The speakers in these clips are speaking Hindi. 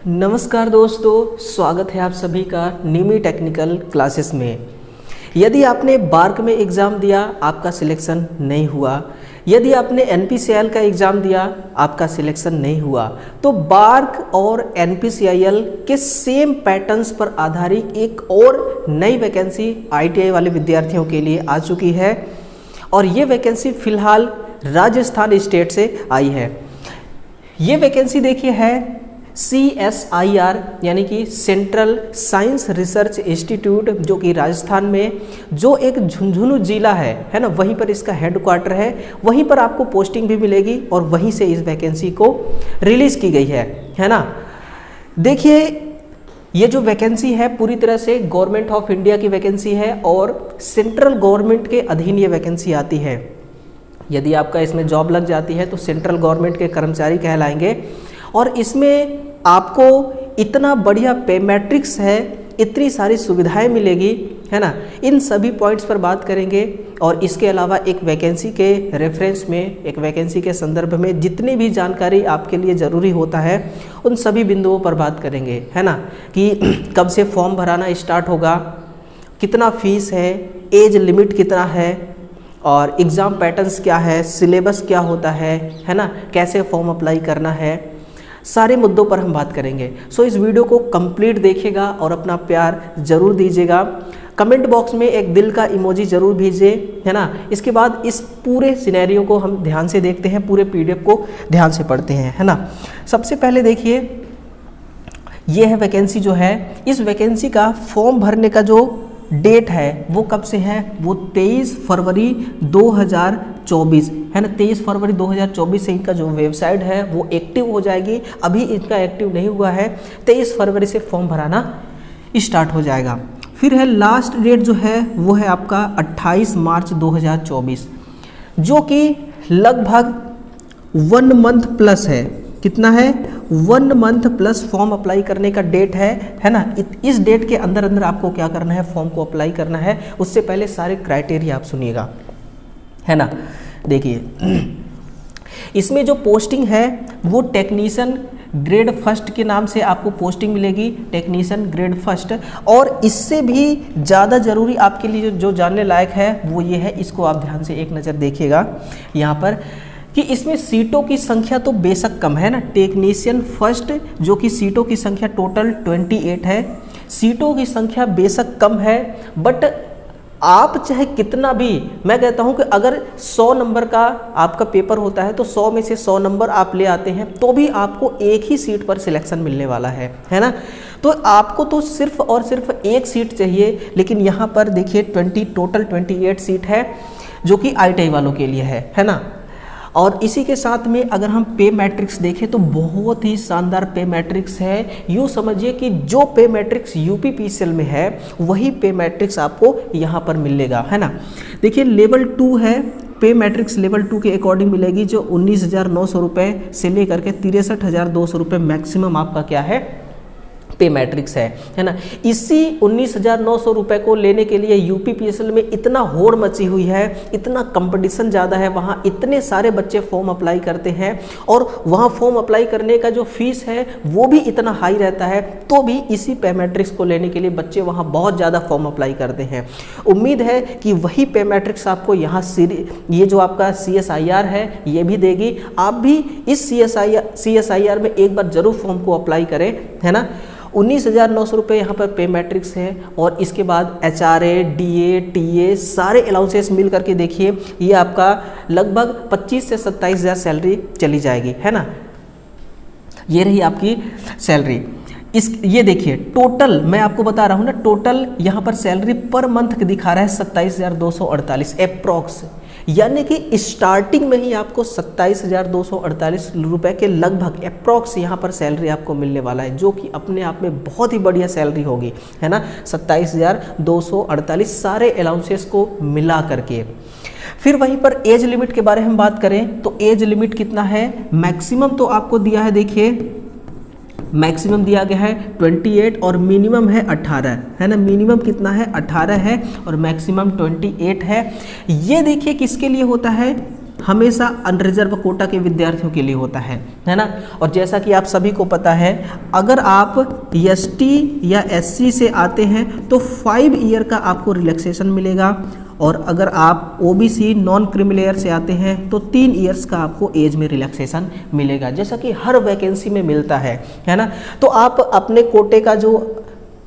नमस्कार दोस्तों, स्वागत है आप सभी का निमी टेक्निकल क्लासेस में। यदि आपने बार्क में एग्ज़ाम दिया, आपका सिलेक्शन नहीं हुआ, यदि आपने एनपीसीआईएल का एग्ज़ाम दिया, आपका सिलेक्शन नहीं हुआ, तो बार्क और एनपीसीआईएल के सेम पैटर्न्स पर आधारित एक और नई वैकेंसी आईटीआई वाले विद्यार्थियों के लिए आ चुकी है। और ये वैकेंसी फ़िलहाल राजस्थान स्टेट से आई है। ये वैकेंसी देखिए है CSIR यानी कि सेंट्रल साइंस रिसर्च इंस्टीट्यूट, जो कि राजस्थान में जो एक झुंझुनू जिला है ना, वहीं पर इसका हेडक्वार्टर है। वहीं पर आपको पोस्टिंग भी मिलेगी और वहीं से इस वैकेंसी को रिलीज़ की गई है ना। देखिए, ये जो वैकेंसी है पूरी तरह से गवर्नमेंट ऑफ इंडिया की वैकेंसी है और सेंट्रल गवर्नमेंट के अधीन ये वैकेंसी आती है। यदि आपका इसमें जॉब लग जाती है तो सेंट्रल गवर्नमेंट के कर्मचारी कहलाएंगे। और इसमें आपको इतना बढ़िया पे मैट्रिक्स है, इतनी सारी सुविधाएं मिलेगी, है ना। इन सभी पॉइंट्स पर बात करेंगे। और इसके अलावा एक वैकेंसी के रेफरेंस में, एक वैकेंसी के संदर्भ में जितनी भी जानकारी आपके लिए ज़रूरी होता है, उन सभी बिंदुओं पर बात करेंगे, है ना। कि कब से फॉर्म भराना स्टार्ट होगा, कितना फीस है, एज लिमिट कितना है, और एग्ज़ाम पैटर्न्स क्या है, सिलेबस क्या होता है ना, कैसे फॉर्म अप्लाई करना है, सारे मुद्दों पर हम बात करेंगे। सो इस वीडियो को कंप्लीट देखिएगा और अपना प्यार ज़रूर दीजिएगा। कमेंट बॉक्स में एक दिल का इमोजी ज़रूर भेजिए, है ना। इसके बाद इस पूरे सिनेरियो को हम ध्यान से देखते हैं, पूरे पीडीएफ को ध्यान से पढ़ते हैं, है ना। सबसे पहले देखिए, ये है वैकेंसी जो है। इस वैकेंसी का फॉर्म भरने का जो डेट है वो कब से है, वो 23 फरवरी 2024 है ना। 23 फरवरी 2024 से इनका जो वेबसाइट है वो एक्टिव हो जाएगी। अभी इनका एक्टिव नहीं हुआ है, 23 फरवरी से फॉर्म भराना स्टार्ट हो जाएगा। फिर है लास्ट डेट जो है वो है आपका 28 मार्च 2024, जो कि लगभग 1 मंथ प्लस है। कितना है? 1 मंथ प्लस फॉर्म अप्लाई करने का डेट है ना। इस डेट के अंदर अंदर आपको क्या करना है, फॉर्म को अप्लाई करना है। उससे पहले सारे क्राइटेरिया आप सुनिएगा, है ना। देखिए, इसमें जो पोस्टिंग है वो टेक्नीशियन ग्रेड फर्स्ट के नाम से आपको पोस्टिंग मिलेगी, टेक्नीशियन ग्रेड फर्स्ट। और इससे भी ज़्यादा ज़रूरी आपके लिए जो जानने लायक है वो ये है, इसको आप ध्यान से एक नज़र देखिएगा यहाँ पर, कि इसमें सीटों की संख्या तो बेशक कम है ना। टेक्नीशियन फर्स्ट जो कि सीटों की संख्या टोटल 28 है, सीटों की संख्या बेशक कम है, बट आप चाहे कितना भी, मैं कहता हूं कि अगर 100 नंबर का आपका पेपर होता है तो 100 में से 100 नंबर आप ले आते हैं तो भी आपको एक ही सीट पर सिलेक्शन मिलने वाला है ना। तो आपको तो सिर्फ और सिर्फ एक सीट चाहिए, लेकिन यहाँ पर देखिए टोटल 28 सीट है जो कि आईटीआई वालों के लिए है ना। और इसी के साथ में अगर हम पे मैट्रिक्स देखें तो बहुत ही शानदार पे मैट्रिक्स है। यूँ समझिए कि जो पे मैट्रिक्स यूपीपीसीएल में है वही पे मैट्रिक्स आपको यहाँ पर मिलेगा, है ना। देखिए, लेवल 2 है, पे मैट्रिक्स लेवल 2 के अकॉर्डिंग मिलेगी, जो 19,900 रुपये से लेकर के 63,200 रुपये मैक्सिमम आपका क्या है, पे मैट्रिक्स है ना। इसी 19,900 रुपये को लेने के लिए यूपीपीसीएल में इतना होड़ मची हुई है, इतना कंपटीशन ज़्यादा है, वहाँ इतने सारे बच्चे फॉर्म अप्लाई करते हैं और वहाँ फॉर्म अप्लाई करने का जो फीस है वो भी इतना हाई रहता है, तो भी इसी पे मैट्रिक्स को लेने के लिए बच्चे वहाँ बहुत ज़्यादा फॉर्म अप्लाई करते हैं। उम्मीद है कि वही पे मैट्रिक्स आपको यहाँ ये जो आपका CSIR है ये भी देगी। आप भी इस CSIR में एक बार ज़रूर फॉर्म को अप्लाई करें, है ना। 19,900 रुपये यहाँ पर पे मैट्रिक्स है। और इसके बाद HRA, DA, TA सारे अलाउंसेस मिल करके देखिए ये आपका लगभग 25 से 27,000 सैलरी चली जाएगी, है ना। ये रही आपकी सैलरी। ये देखिए, टोटल मैं आपको बता रहा हूँ ना, टोटल यहाँ पर सैलरी पर मंथ दिखा रहा है 27,248 अप्रॉक्स, यानी कि स्टार्टिंग में ही आपको 27,248 रुपये के लगभग अप्रॉक्स यहाँ पर सैलरी आपको मिलने वाला है, जो कि अपने आप में बहुत ही बढ़िया सैलरी होगी, है ना। 27,248 सारे अलाउंसेस को मिला करके। फिर वहीं पर एज लिमिट के बारे में बात करें तो एज लिमिट कितना है, मैक्सिमम तो आपको दिया है, देखिए मैक्सिमम दिया गया है 28 और मिनिमम है 18, है ना। मिनिमम कितना है, 18 है और मैक्सिमम 28 है। ये देखिए किसके लिए होता है, हमेशा अनरिजर्व कोटा के विद्यार्थियों के लिए होता है ना। और जैसा कि आप सभी को पता है, अगर आप एसटी या एससी से आते हैं तो 5 ईयर का आपको रिलैक्सेशन मिलेगा, और अगर आप ओबीसी नॉन क्रिमिलेयर से आते हैं तो 3 ईयर्स का आपको एज में रिलैक्सेशन मिलेगा, जैसा कि हर वैकेंसी में मिलता है ना। तो आप अपने कोटे का जो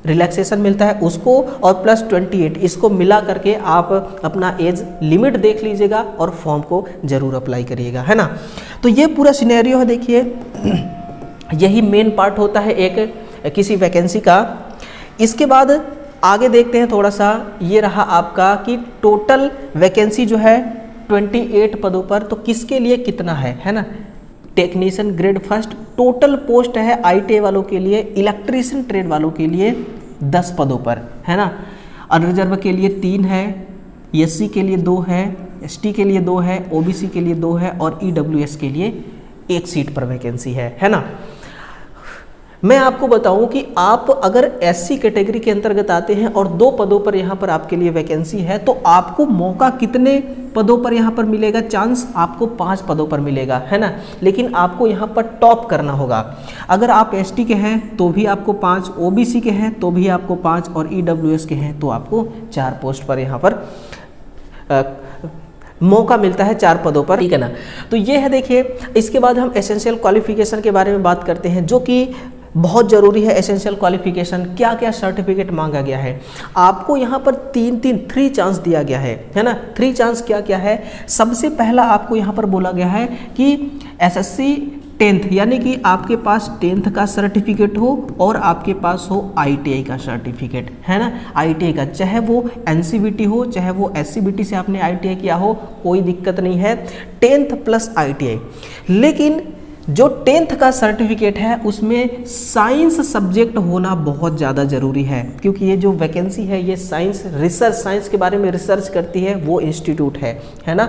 रिलैक्सेशन मिलता है उसको और प्लस 28 इसको मिला करके आप अपना एज लिमिट देख लीजिएगा और फॉर्म को ज़रूर अप्लाई करिएगा, है ना। तो ये पूरा सिनेरियो है, देखिए यही मेन पार्ट होता है एक किसी वैकेंसी का। इसके बाद आगे देखते हैं थोड़ा सा, ये रहा आपका कि टोटल वैकेंसी जो है 28 पदों पर, तो किसके लिए कितना है ना। Technician grade first total post है आईटीआई वालों के लिए, इलेक्ट्रीशियन ट्रेड वालों के लिए 10 पदों पर, है ना। अनरिजर्व के लिए 3 है, एससी के लिए 2 है, एसटी के लिए 2 है, ओबीसी के लिए 2 है और ईडब्ल्यूएस के लिए 1 सीट पर वैकेंसी है ना। मैं आपको बताऊं कि आप अगर एससी कैटेगरी के अंतर्गत आते हैं और 2 पदों पर यहाँ पर आपके लिए वैकेंसी है, तो आपको मौका कितने पदों पर यहाँ पर मिलेगा, चांस आपको 5 पदों पर मिलेगा, है ना। लेकिन आपको यहाँ पर टॉप करना होगा। अगर आप एसटी के हैं तो भी आपको 5, ओबीसी के हैं तो भी आपको 5 और ईडब्ल्यूएस के हैं तो आपको 4 पोस्ट पर यहाँ पर मौका मिलता है, 4 पदों पर, ठीक है ना। तो ये है, देखिए इसके बाद हम एसेंशियल क्वालिफिकेशन के बारे में बात करते हैं, जो कि बहुत ज़रूरी है। एसेंशियल क्वालिफिकेशन क्या क्या सर्टिफिकेट मांगा गया है, आपको यहाँ पर 3 चांस दिया गया है ना। 3 चांस क्या क्या है, सबसे पहला आपको यहाँ पर बोला गया है कि एसएससी 10th यानी कि आपके पास 10th का सर्टिफिकेट हो और आपके पास हो आईटीआई का सर्टिफिकेट, है ना। आईटीआई का, चाहे वो एनसीबीटी हो चाहे वो एससीबीटी से आपने आईटीआई किया हो, कोई दिक्कत नहीं है, 10th प्लस आईटीआई। लेकिन जो 10th का सर्टिफिकेट है उसमें साइंस सब्जेक्ट होना बहुत ज़्यादा ज़रूरी है, क्योंकि ये जो वैकेंसी है ये साइंस रिसर्च, साइंस के बारे में रिसर्च करती है वो इंस्टीट्यूट है ना।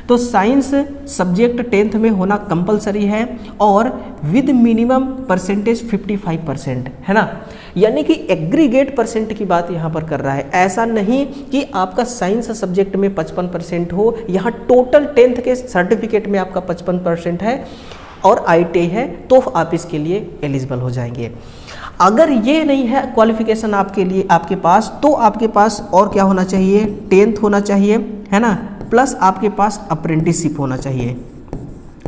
तो साइंस सब्जेक्ट 10th में होना कंपलसरी है और विद मिनिमम परसेंटेज 55%, है ना। यानी कि एग्रीगेट परसेंट की बात यहाँ पर कर रहा है, ऐसा नहीं कि आपका साइंस सब्जेक्ट में 55% हो, यहाँ टोटल 10th के सर्टिफिकेट में आपका 55% है और आईटीआई है तो आप इसके लिए एलिजिबल हो जाएंगे। अगर ये नहीं है क्वालिफिकेशन आपके लिए आपके पास, तो आपके पास और क्या होना चाहिए, 10th होना चाहिए, है ना, प्लस आपके पास अप्रेंटिसशिप होना चाहिए,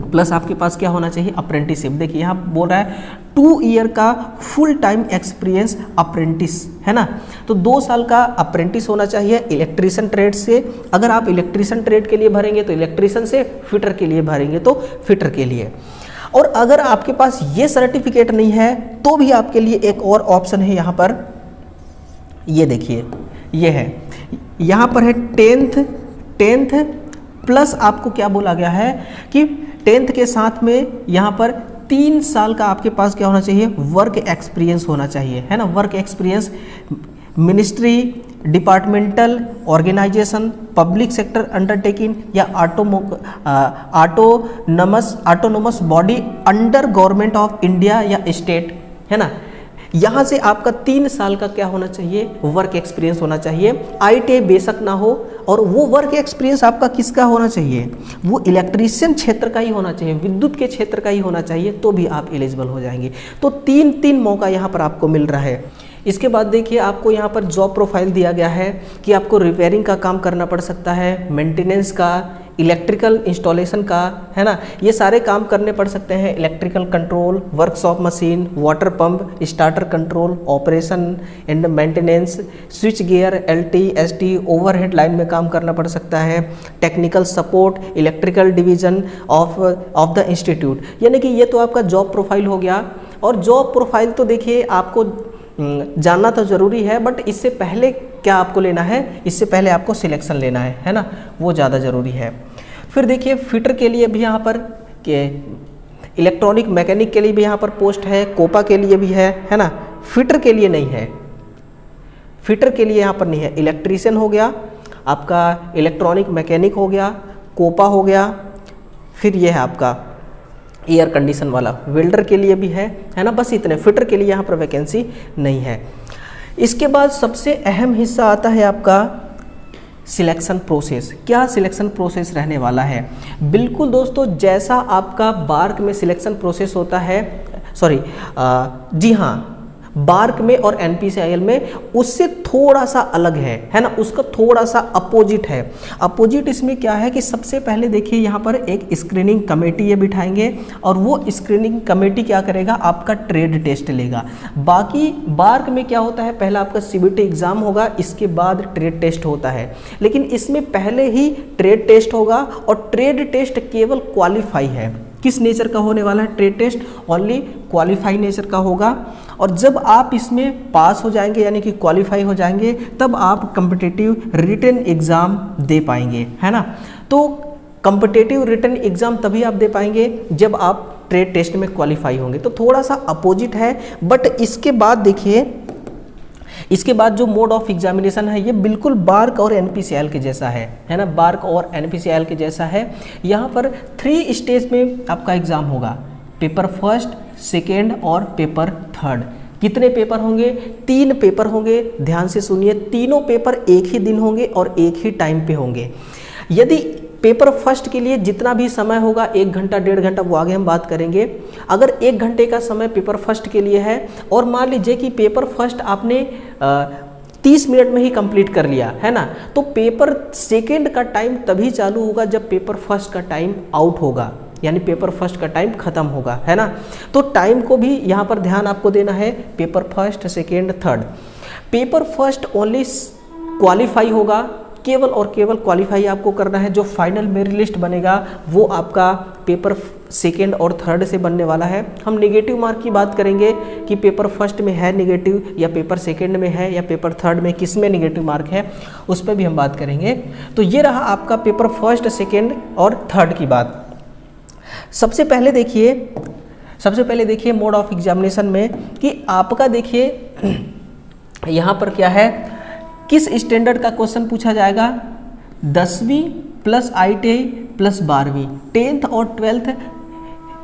प्लस आपके पास क्या होना चाहिए, अप्रेंटिसशिप। देखिए यहाँ बोल रहा है 2 ईयर का फुल टाइम एक्सपीरियंस अप्रेंटिस, है ना। तो 2 साल का अप्रेंटिस होना चाहिए इलेक्ट्रीशियन ट्रेड से। अगर आप इलेक्ट्रीशियन ट्रेड के लिए भरेंगे तो इलेक्ट्रीशियन से, फिटर के लिए भरेंगे तो फिटर के लिए। और अगर आपके पास ये सर्टिफिकेट नहीं है तो भी आपके लिए एक और ऑप्शन है यहाँ पर, ये देखिए ये है, यहाँ पर है 10th प्लस आपको क्या बोला गया है कि 10th के साथ में यहाँ पर 3 साल का आपके पास क्या होना चाहिए, वर्क एक्सपीरियंस होना चाहिए, है ना। Work experience ministry, departmental organisation, public sector undertaking या autonomous body under government of India या स्टेट, है ना। यहाँ से आपका 3 साल का क्या होना चाहिए, वर्क एक्सपीरियंस होना चाहिए। आईटीआई बेशक ना हो, और वो वर्क एक्सपीरियंस आपका किसका होना चाहिए, वो इलेक्ट्रीशियन क्षेत्र का ही होना चाहिए, विद्युत के क्षेत्र का ही होना चाहिए, तो भी आप एलिजिबल हो जाएंगे। तो 3 मौका यहाँ पर आपको मिल रहा है। इसके बाद देखिए आपको यहाँ पर जॉब प्रोफाइल दिया गया है कि आपको रिपेयरिंग का काम करना पड़ सकता है, मेंटेनेंस का, इलेक्ट्रिकल इंस्टॉलेशन का, है ना, ये सारे काम करने पड़ सकते हैं। Electrical control, workshop machine, water pump, starter control, operation and maintenance, switch gear, LT, ST, overhead line में काम करना पड़ सकता है। Technical support, electrical division of the institute. यानी कि ये तो आपका जॉब प्रोफाइल हो गया। और जॉब प्रोफाइल तो देखिए आपको जानना तो ज़रूरी है, बट इससे पहले क्या आपको लेना है, इससे पहले आपको सिलेक्शन लेना है ना, वो ज़्यादा ज़रूरी है। फिर देखिए फिटर के लिए भी यहाँ पर के इलेक्ट्रॉनिक मैकेनिक के लिए भी यहाँ पर पोस्ट है, कोपा के लिए भी है ना। फिटर के लिए नहीं है, फिटर के लिए यहाँ पर नहीं है। इलेक्ट्रीशियन हो गया आपका, इलेक्ट्रॉनिक मैकेनिक हो गया, कोपा हो गया, फिर ये है आपका एयर कंडीशन वाला, वेल्डर के लिए भी है ना। बस इतने, फिटर के लिए यहाँ पर वैकेंसी नहीं है। इसके बाद सबसे अहम हिस्सा आता है आपका सिलेक्शन प्रोसेस। क्या सिलेक्शन प्रोसेस रहने वाला है? बिल्कुल दोस्तों, जैसा आपका बार्क में सिलेक्शन प्रोसेस होता है, जी हाँ, बार्क में और NPCIL में उससे थोड़ा सा अलग है ना, उसका थोड़ा सा अपोजिट है। अपोजिट इसमें क्या है कि सबसे पहले देखिए यहाँ पर एक स्क्रीनिंग कमेटी ये बिठाएंगे और वो स्क्रीनिंग कमेटी क्या करेगा, आपका ट्रेड टेस्ट लेगा। बाकी बार्क में क्या होता है, पहला आपका CBT एग्ज़ाम होगा, इसके बाद ट्रेड टेस्ट होता है, लेकिन इसमें पहले ही ट्रेड टेस्ट होगा और ट्रेड टेस्ट केवल क्वालिफाई है। किस नेचर का होने वाला है trade test? Only qualify nature का होगा। और जब आप इसमें पास हो जाएंगे यानी कि क्वालिफाई हो जाएंगे, तब आप कम्पिटिटिव रिटन एग्ज़ाम दे पाएंगे, है ना। तो कम्पिटिटिव रिटन एग्ज़ाम तभी आप दे पाएंगे जब आप ट्रेड टेस्ट में क्वालिफाई होंगे। तो थोड़ा सा अपोजिट है, बट इसके बाद देखिए, इसके बाद जो मोड ऑफ एग्जामिनेशन है ये बिल्कुल बार्क और NPCIL के जैसा है ना, बार्क और NPCIL के जैसा है। यहाँ पर 3 स्टेज में आपका एग्ज़ाम होगा, पेपर फर्स्ट, सेकेंड और पेपर थर्ड। कितने पेपर होंगे? 3 पेपर होंगे। ध्यान से सुनिए, तीनों पेपर एक ही दिन होंगे और एक ही टाइम पे होंगे। यदि पेपर फर्स्ट के लिए जितना भी समय होगा, 1 घंटा 1.5 घंटा, वो आगे हम बात करेंगे। अगर 1 घंटे का समय पेपर फर्स्ट के लिए है और मान लीजिए कि पेपर फर्स्ट आपने 30 मिनट में ही कंप्लीट कर लिया, है ना, तो पेपर सेकेंड का टाइम तभी चालू होगा जब पेपर फर्स्ट का टाइम आउट होगा, यानी पेपर फर्स्ट का टाइम खत्म होगा, है ना। तो टाइम को भी यहाँ पर ध्यान आपको देना है, paper first, second, third. Paper first only qualify होगा, केवल और केवल क्वालिफाई आपको करना है। जो फाइनल मेरिट लिस्ट बनेगा वो आपका पेपर सेकेंड और थर्ड से बनने वाला है। हम नेगेटिव मार्क की बात करेंगे कि पेपर फर्स्ट में है नेगेटिव, या पेपर सेकेंड में है, या पेपर थर्ड में किस में नेगेटिव मार्क है, उस पर भी हम बात करेंगे। तो ये रहा आपका पेपर फर्स्ट, सेकेंड और थर्ड की बात। सबसे पहले देखिए मोड ऑफ एग्जामिनेशन में कि आपका देखिए यहाँ पर क्या है, किस स्टैंडर्ड का क्वेश्चन पूछा जाएगा? 10वीं प्लस ITI प्लस 12वीं, 10th और 12th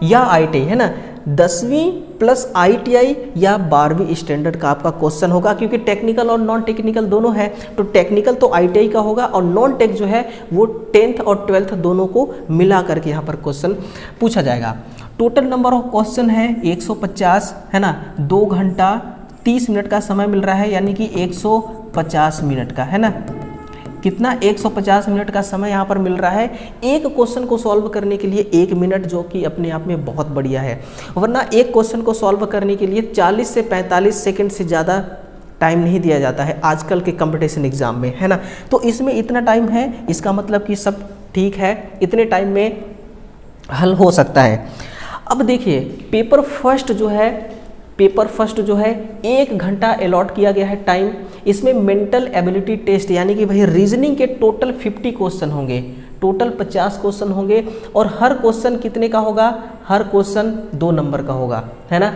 या ITI, है ना। 10वीं प्लस ITI या 12वीं स्टैंडर्ड का आपका क्वेश्चन होगा, क्योंकि टेक्निकल और नॉन टेक्निकल दोनों है। तो टेक्निकल तो ITI का होगा और नॉन टेक जो है वो 10th और 12th दोनों को मिला करके यहाँ पर क्वेश्चन पूछा जाएगा। टोटल नंबर ऑफ क्वेश्चन है 150, है ना। 2 घंटा 30 मिनट का समय मिल रहा है, यानी कि 150 मिनट का, है ना। कितना? 150 मिनट का समय यहाँ पर मिल रहा है एक क्वेश्चन को सॉल्व करने के लिए 1 मिनट, जो कि अपने आप में बहुत बढ़िया है। वरना एक क्वेश्चन को सॉल्व करने के लिए 40 से 45 सेकंड से ज़्यादा टाइम नहीं दिया जाता है आजकल के कंपटीशन एग्जाम में, है ना। तो इसमें इतना टाइम है, इसका मतलब कि सब ठीक है, इतने टाइम में हल हो सकता है। अब देखिए पेपर फर्स्ट जो है 1 घंटा अलॉट किया गया है टाइम। इसमें मेंटल एबिलिटी टेस्ट यानी कि भाई रीजनिंग के टोटल 50 क्वेश्चन होंगे, टोटल 50 क्वेश्चन होंगे और हर क्वेश्चन कितने का होगा? हर क्वेश्चन 2 नंबर का होगा, है ना।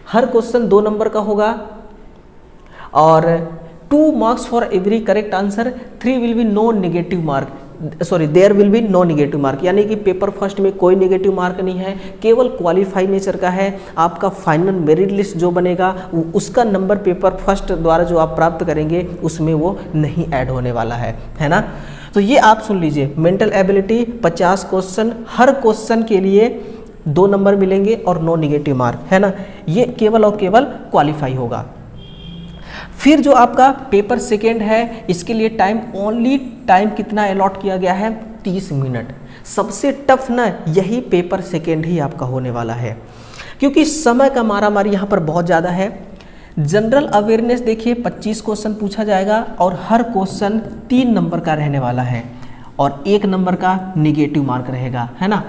हर क्वेश्चन 2 नंबर का होगा और 2 marks for every correct answer, 3 will be no negative mark, there will be no negative mark, यानी कि पेपर फर्स्ट में कोई नेगेटिव मार्क नहीं है, केवल क्वालिफाई नेचर का है। आपका फाइनल मेरिट लिस्ट जो बनेगा उसका नंबर पेपर फर्स्ट द्वारा जो आप प्राप्त करेंगे उसमें वो नहीं ऐड होने वाला है ना। तो ये आप सुन लीजिए, मेंटल एबिलिटी 50 क्वेश्चन, हर क्वेश्चन के लिए 2 नंबर मिलेंगे और नो नेगेटिव मार्क, है ना। ये केवल और केवल क्वालिफाई होगा। फिर जो आपका पेपर सेकेंड है, इसके लिए टाइम कितना अलॉट किया गया है? 30 मिनट। सबसे टफ ना यही पेपर सेकेंड ही आपका होने वाला है, क्योंकि समय का मारामारी यहाँ पर बहुत ज़्यादा है। जनरल अवेयरनेस देखिए 25 क्वेश्चन पूछा जाएगा और हर क्वेश्चन 3 नंबर का रहने वाला है और 1 नंबर का नेगेटिव मार्क रहेगा, है ना।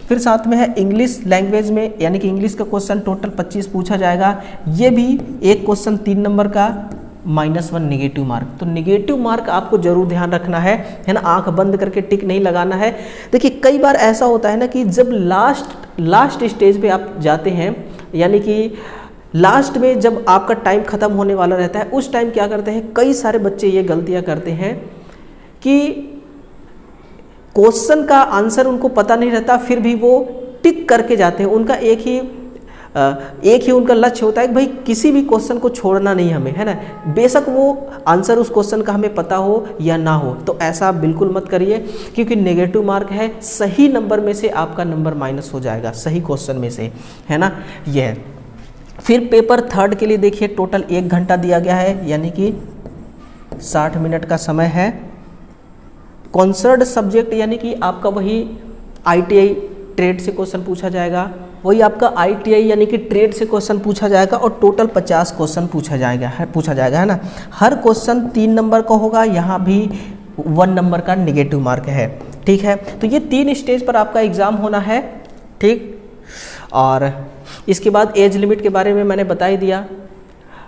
फिर साथ में है इंग्लिश लैंग्वेज में, यानी कि इंग्लिश का क्वेश्चन टोटल 25 पूछा जाएगा। ये भी एक क्वेश्चन 3 नंबर का, -1 नेगेटिव मार्क। तो नेगेटिव मार्क आपको जरूर ध्यान रखना है ना। आंख बंद करके टिक नहीं लगाना है। देखिए कई बार ऐसा होता है ना कि जब लास्ट स्टेज पे आप जाते हैं, यानी कि लास्ट में जब आपका टाइम ख़त्म होने वाला रहता है, उस टाइम क्या करते हैं कई सारे बच्चे ये गलतियाँ करते हैं कि क्वेश्चन का आंसर उनको पता नहीं रहता, फिर भी वो टिक करके जाते हैं। उनका एक ही एक ही उनका लक्ष्य होता है कि भाई किसी भी क्वेश्चन को छोड़ना नहीं हमें, है ना, बेशक वो आंसर उस क्वेश्चन का हमें पता हो या ना हो। तो ऐसा आप बिल्कुल मत करिए, क्योंकि नेगेटिव मार्क है, सही नंबर में से आपका नंबर माइनस हो जाएगा, सही क्वेश्चन में से, है ना। यह है। फिर पेपर थर्ड के लिए देखिए टोटल 1 घंटा दिया गया है, यानी कि 60 मिनट का समय है। कॉन्सर्ड सब्जेक्ट यानी कि आपका वही ITI ट्रेड से क्वेश्चन पूछा जाएगा, वही आपका ITI यानी कि ट्रेड से क्वेश्चन पूछा जाएगा, और टोटल 50 क्वेश्चन पूछा जाएगा, है ना। हर क्वेश्चन 3 नंबर का होगा, यहाँ भी 1 नंबर का नेगेटिव मार्क है, ठीक है। तो ये 3 स्टेज पर आपका एग्ज़ाम होना है, ठीक। और इसके बाद एज लिमिट के बारे में मैंने बता ही दिया,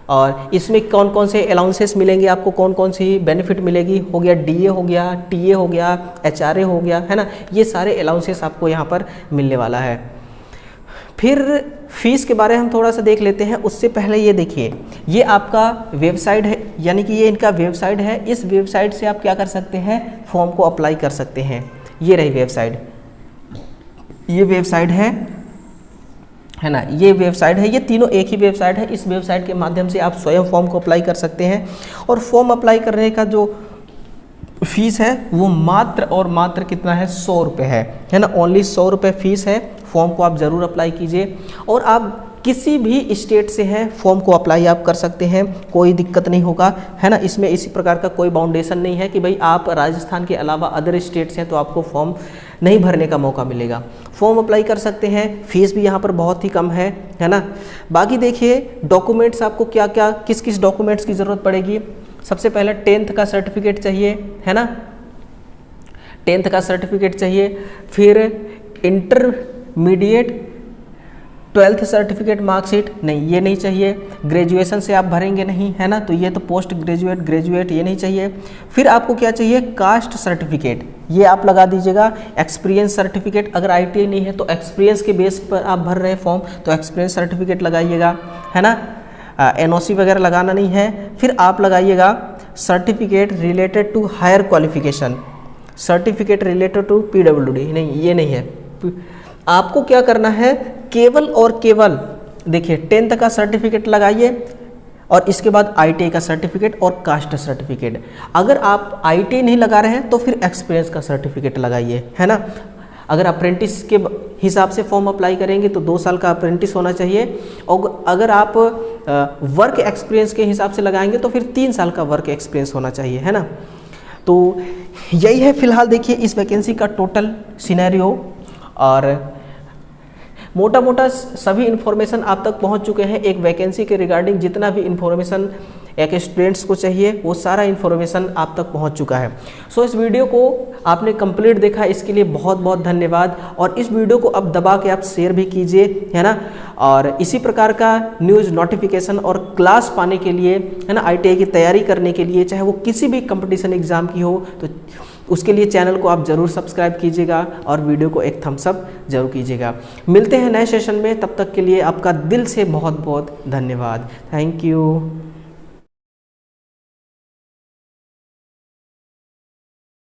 और इसमें कौन कौन से अलाउंसेस मिलेंगे आपको, कौन कौन सी बेनिफिट मिलेगी, हो गया DA हो गया, TA हो गया, HRA हो गया, है ना। ये सारे अलाउंसेस आपको यहाँ पर मिलने वाला है। फिर फीस के बारे में हम थोड़ा सा देख लेते हैं। उससे पहले ये देखिए, ये आपका वेबसाइट है, यानी कि ये इनका वेबसाइट है। इस वेबसाइट से आप क्या कर सकते हैं, फॉर्म को अप्लाई कर सकते हैं। ये रही वेबसाइट, ये वेबसाइट है ना, ये वेबसाइट है, ये तीनों एक ही वेबसाइट है। इस वेबसाइट के माध्यम से आप स्वयं फॉर्म को अप्लाई कर सकते हैं, और फॉर्म अप्लाई करने का जो फीस है वो मात्र और मात्र कितना है, 100 रुपये है ना। ओनली 100 रुपये फीस है। फॉर्म को आप ज़रूर अप्लाई कीजिए, और आप किसी भी स्टेट से हैं फॉर्म को अप्लाई आप कर सकते हैं, कोई दिक्कत नहीं होगा, है ना। इसमें इसी प्रकार का कोई बाउंडेशन नहीं है कि भाई आप राजस्थान के अलावा अदर स्टेट से हैं तो आपको फॉर्म नहीं भरने का मौका मिलेगा। फॉर्म अप्लाई कर सकते हैं, फीस भी यहाँ पर बहुत ही कम है ना। बाकी देखिए डॉक्यूमेंट्स आपको क्या क्या, किस किस डॉक्यूमेंट्स की ज़रूरत पड़ेगी। सबसे पहले 10th का सर्टिफिकेट चाहिए, है ना, 10th का सर्टिफिकेट चाहिए। फिर इंटरमीडिएट 12th सर्टिफिकेट, मार्कशीट नहीं, ये नहीं चाहिए। ग्रेजुएशन से आप भरेंगे नहीं, है ना, तो ये तो पोस्ट ग्रेजुएट, ग्रेजुएट ये नहीं चाहिए। फिर आपको क्या चाहिए, कास्ट सर्टिफिकेट, ये आप लगा दीजिएगा। एक्सपीरियंस सर्टिफिकेट, अगर ITI नहीं है तो एक्सपीरियंस के बेस पर आप भर रहे हैं फॉर्म, तो एक्सपीरियंस सर्टिफिकेट लगाइएगा, है ना। NOC वगैरह लगाना नहीं है। फिर आप लगाइएगा certificate related to higher qualification, certificate related to PWD, नहीं ये नहीं है। आपको क्या करना है, केवल और केवल देखिए 10th का सर्टिफिकेट लगाइए, और इसके बाद ITI का सर्टिफिकेट और कास्ट सर्टिफिकेट। अगर आप ITI नहीं लगा रहे हैं तो फिर एक्सपीरियंस का सर्टिफिकेट लगाइए, है ना। अगर अप्रेंटिस के हिसाब से फॉर्म अप्लाई करेंगे तो 2 साल का अप्रेंटिस होना चाहिए, और अगर आप वर्क एक्सपीरियंस के हिसाब से लगाएंगे तो फिर 3 साल का वर्क एक्सपीरियंस होना चाहिए, है ना। तो यही है फिलहाल देखिए इस वैकेंसी का टोटल सिनेरियो, और मोटा मोटा सभी इन्फॉर्मेशन आप तक पहुंच चुके हैं। एक वैकेंसी के रिगार्डिंग जितना भी इन्फॉर्मेशन एक स्टूडेंट्स को चाहिए वो सारा इन्फॉर्मेशन आप तक पहुंच चुका है। सो इस वीडियो को आपने कंप्लीट देखा, इसके लिए बहुत बहुत धन्यवाद। और इस वीडियो को अब दबा के आप शेयर भी कीजिए, है ना। और इसी प्रकार का न्यूज़, नोटिफिकेशन और क्लास पाने के लिए, है ना, ITI की तैयारी करने के लिए, चाहे वो किसी भी कंपटीशन एग्ज़ाम की हो, तो उसके लिए चैनल को आप ज़रूर सब्सक्राइब कीजिएगा और वीडियो को एक थम्स अप जरूर कीजिएगा। मिलते हैं नए सेशन में, तब तक के लिए आपका दिल से बहुत बहुत धन्यवाद। Thank you.